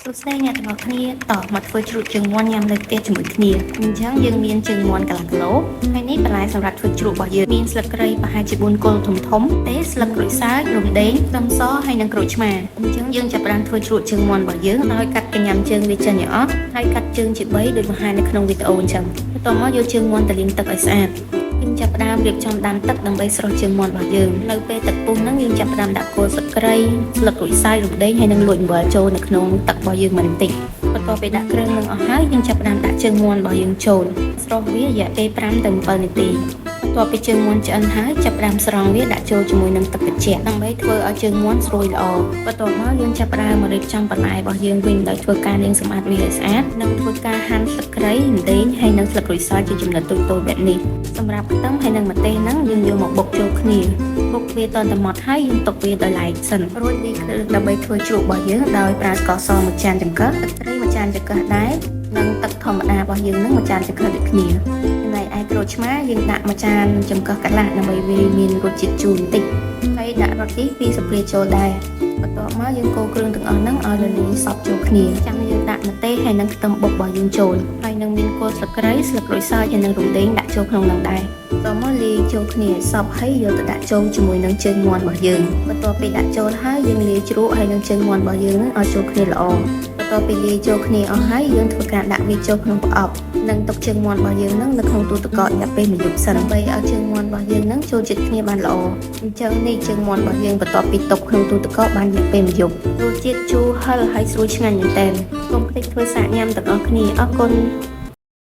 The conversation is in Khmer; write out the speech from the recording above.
សួស្តីអ្នកទាំងអស់គ្នាតមកធ្វើជ្រក់ជើងមាន់ញ៉ាំនៅផ្ទះជាមួយគ្នាអញ្ចឹងយើងមានជើងមាន់កន្លះគីឡូហើយនេះបន្លែសម្រាប់ធ្វើជ្រក់របស់យើងមានស្លឹកគ្រៃប្រហែលជា4គល់ធំទេស្លឹកក្រូចសើចរំដេងខ្ទឹមសហើយនិងក្រូចឆ្មាអញ្ចឹងយើងចាប់ផ្ដើមធ្វើជ្រក់ជើងមាន់របស់យើងដោយកាត់កញ្ញាំជើងវាចេញឲ្យអស់ហើយកាត់ជើងជា3ដូចបង្ហាញនៅក្នុងវីដេអូអញ្ចឹងបន្ទាប់មកយកជើងមាន់ទៅលាងទឹកឲ្យស្អាតយើងចាប់ផ្ដើមរៀបចំដាំទឹកដើម្បីស្រុះជើងមាន់របស់យើងនៅពេលទឹកពុះហ្នឹងយើងចាប់ផ្ដើមដាក់គល់ស្លឹកគ្រៃស្លឹកក្រូចសើចរំដេងហើយនិងលួចអំបិលចូលនៅក្នុងទឹករបស់យើងបន្តិចបន្ទាប់ពីដាក់គ្រឿងនឹងអស់ហើយយើងចាប់ផ្ដើមដាក់ជើងមាន់របស់យើងចូលស្រុះវារយៈពេល5ទៅ7នាទីបន្ទាប់ពីជើងមាន់ឆ្អិនហើយចាប់ផ្ដើមស្រង់វាដាក់ចូលជាមួយនឹងទឹកត្រជាក់ដើម្បីធ្វើឲ្យជើងមាន់ស្រួយល្អបន្ទាប់មកយើងចាប់ផ្ដើមមករៀបចំបន្លែរបស់យើងវិញដោយធ្វើការលាងសម្អាតវាឲ្យស្អាតនិងធ្វើការហាន់ស្លឹកគ្រៃរំដេងហើយនិងស្លឹកក្រូចសើចជាចំណិតតូចៗបែបនេះសម្រាប់ខ្ទឹមហើយនិងម្ទេសហ្នឹងយើងយកមកបុកចូលគ្នាបុកវាតតែម៉ត់ហើយយើងទុកវាដោយឡែកសិនរួចលាយគ្រឿងដើម្បីធ្វើជ្រក់របស់យើងដោយប្រើស្ករស1ចានចង្កឹះទឹកត្រី1ចានចង្កឹះដែរនិងទឹកធម្មតារបស់យើងហ្នឹង1ចានចង្កឹះដូចគ្នាចំណែកឯក្រូចឆ្មាយើងដាក់1ចានចង្កឹះកន្លះដើម្បីវាមានរសជាតិជូរបន្តិចហើយដាក់រ៉តទី2ស្ព្រាចូលដែរបន្ទាប់មកយើងកូរគ្រឿងទាំងអស់ហ្នឹងឲ្យរលាយសព្វចូលគ្នាចាំយើងដាក់ម្ទេសហើយនិងខ្ទឹមបុករបស់យើងចូលហើយនឹងមានគល់ស្លឹកគ្រៃស្លឹកក្រូចសើចហើយនិងរំដេងដាក់ចូលក្នុងហ្នឹងដែរបន្ទាប់មកលាយចូលគ្នាឲ្យសព្វហើយយកទៅដាក់ចូលជាមួយនឹងជើងមាន់របស់យើងបន្ទាប់ពីដាក់ចូលហើយយើងលាយជ្រក់ហើយនឹងជើងមាន់របស់យើងហ្នឹងឲ្យចូលគ្នាល្អបន្ទាប់ពីលាយចូលគ្នាអស់ហើយយើងធ្វើការដាក់វាចូលក្នុងប្រអប់និងទុកជើងមាន់របស់យើងហ្នឹងនៅក្នុងទូទឹកកករយៈពេល1យប់សិនដើម្បីឲ្យជើងមាន់របស់យើងហ្នឹងចូលជាតិគ្នាបានល្អអញ្ចឹងនេះជើងមាន់របស់យើងបន្ទាប់ពីទុកក្នុងទូទឹកកកបានរយៈពេល1យប់រសជាតិជូរហឹរហើយស្រួយឆ្ងាញ់មែនទែនកុំភ្លេចធ្វើសាកញ៉ាំទាំងអស់គ្នាអរគុណ